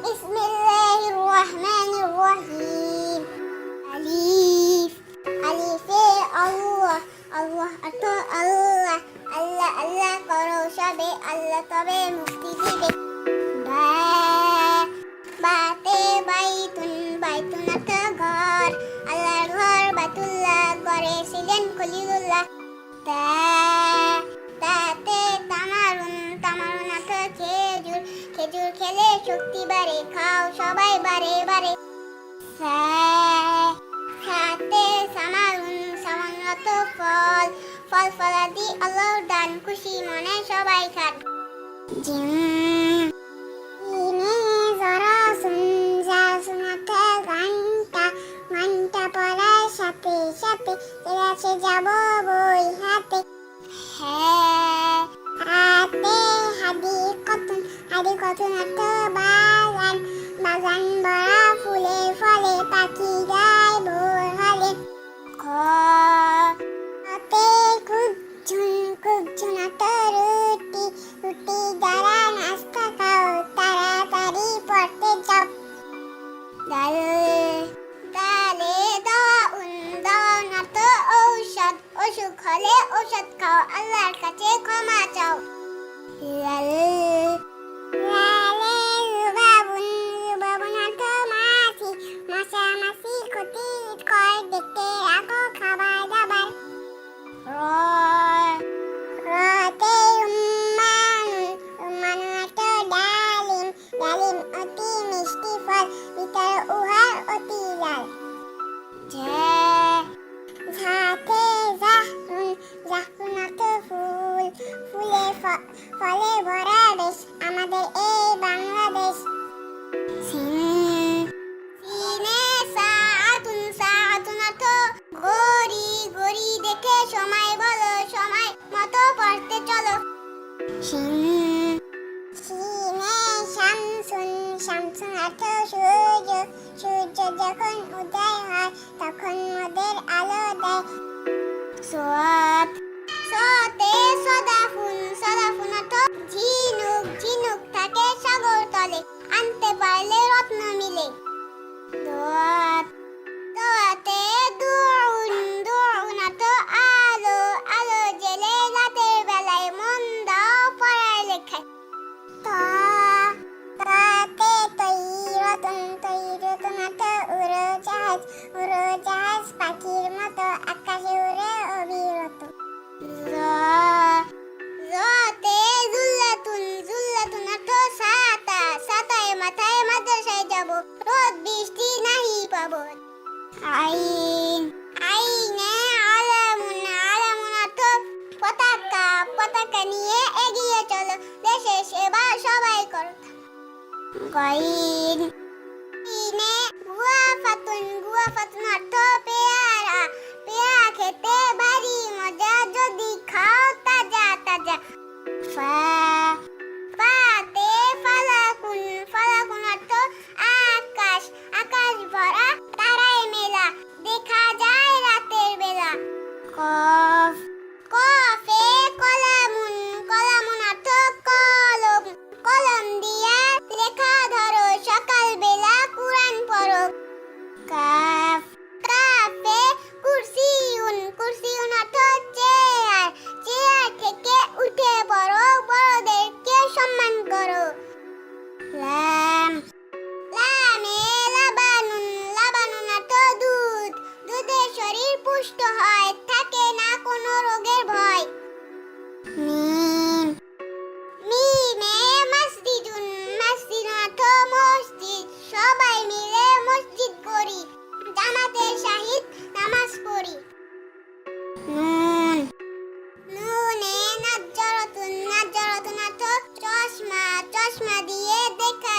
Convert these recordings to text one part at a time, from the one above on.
বিসমিল্লাহির রহমানির রহিম। আলিফ, আলিফে আল্লাহ, আল্লাহ অর্থ আল্লাহ, আল্লাহ আল্লাহ করো সবে, আল্লাহ তবে মুক্তি দিবে। বা, বাতে বাইতুন, বাইতুন অর্থ ঘর, আল্লাহর ঘর বাইতুল্লাহ, ঘরে ছিলেন খলিলুল্লাহ। তা, তাতে তামারুন, তামারুন অর্থ খেজুর, খেজুর খেলে শক্তি বাড়ে, খাও সবাই বারে বারে। সা, সাতে সামারুন, সামারুন অর্থ ফল, ফল ফলাদি আল্লাহর দান, খুশি মনে সবাই খান। জিম, জিমে জরাসুন, জাসুন অর্থ ঘন্টা, ঘন্টা পড়ার সাথে সাথে ক্লাসে যাব বই হাতে। হ্যাঁ, হাতে হাদি কতন, হাদি কতন অর্থ বাগান, বাগান ভরা ফুলে ফলে, পাখি গায় ভোর হলে। খ, খতে কুকঝুন, কুকঝুন অর্থ রুটি, রুটি দ্বারা নাস্তা খাও, তাড়াতাড়ি পড়তে যাও। দাল, দালে দাউন, দাউন অর্থ ঔষধ, অসুখ হলে ঔষধ খাও, আল্লাহর কাছে ক্ষমা চাও। লাল, লালে লুবাবুন, লুবাবুন অর্থ মাছি, মশা মাছি ক্ষতি কর, দেখতে রাখো খাবার দাবার। র, রতে রুম্মানুন, রুম্মানুন অর্থ ডালিম, ডালিম অতি মিষ্টি ফল, ভিতর উহার অতি লাল। ঝা, ঝাতে জাহরুন, জাহরুন অর্থ ফুল, ফুলে ফলে ভরা দেশ, আমাদের এই বাংলাদেশ। সিন, সিনে সাআতুন, সাআতুন অর্থ ঘড়ি, ঘড়ি দেখে সময় বলো, সময় মতো পড়তে চলো। শিন, শিনে শামসুন, শামসুন অর্থ সূর্য, সূর্য যখন উদয় হয় তখন মোদের আলো দেয়। সোয়াত, সতে সদাফুন, সদাফুন অর্থ ঝিনুক, ঝিনুক থাকে সাগর তলে, আনতে পারলে রত্ন মিলে। দোয়াত, দোয়াতে দুউন, দুউন অর্থ আলো, আলো জেলে রাতের বেলায় মন দাও পড়ার লেখায়। তা, তাতে তৈরতুন, তৈরতুন অর্থ উড়োজাহাজ, উড়োজাহাজ পাখির মতো আকাশে উড়ে অবিরত। জতে জুল্লাতুন, জুল্লাতুন অর্থ ছাতা, ছাতায় মাথায় মাদ্রাসায় যাব, রোদ বৃষ্টি নাহি পাবো। আইন, আইনে আলামুন, আলামুন অর্থ পতাকা, পতাকা নিয়ে এগিয়ে চলো, দেশের সেবা সবাই করো। গইন, ইনে গুয়াফাতুন, গুয়াফাতুন অর্থ পেয়ারা, পেয়ারা খেতে ভারী মজা, যদি খাও তাজা তাজা। ফা, ফাতে ফালাকুন, ফালাকুন অর্থ আকাশ, আকাশ ভরা তারায় মেলা, দেখা যায় রাতের বেলা। কফ, কফে কলামুন, কলামুন অর্থ কলম, কলম দিয়া লেখা ধরো, সকাল বেলা কুরআন পড়ো। কাফ, কাফে কুরসিউন, কুরসিউন অর্থ চেয়ার, চেয়ার থেকে উঠে পড়ো, বড়দেরকে সম্মান করো। লাম, লামে লাবানুন, লাবানুন অর্থ দুধ, দুধে শরীর পুষ্ট হয়, থাকে না কোনো রোগের ভয়। মিম, মিমে মসজিদুন, মসজিদ অর্থ মসজিদ, সবাই মিলে মসজিদ করি, জামাতের সহিত নামাজ পড়ি। নুন, নুনে নাজ্জারাতুন, নাজ্জারাতুন অর্থ চশমা, চশমা দিয়ে দেখা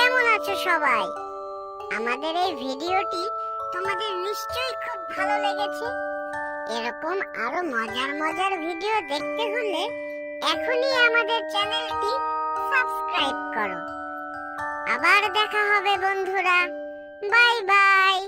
কেমন আছো সবাই? আমাদের এই ভিডিওটি তোমাদের নিশ্চয়ই খুব ভালো লেগেছে। এরকম আরো মজার মজার ভিডিও দেখতে হলে এখনই আমাদের চ্যানেলটি সাবস্ক্রাইব করো। আবার দেখা হবে বন্ধুরা। Bye bye.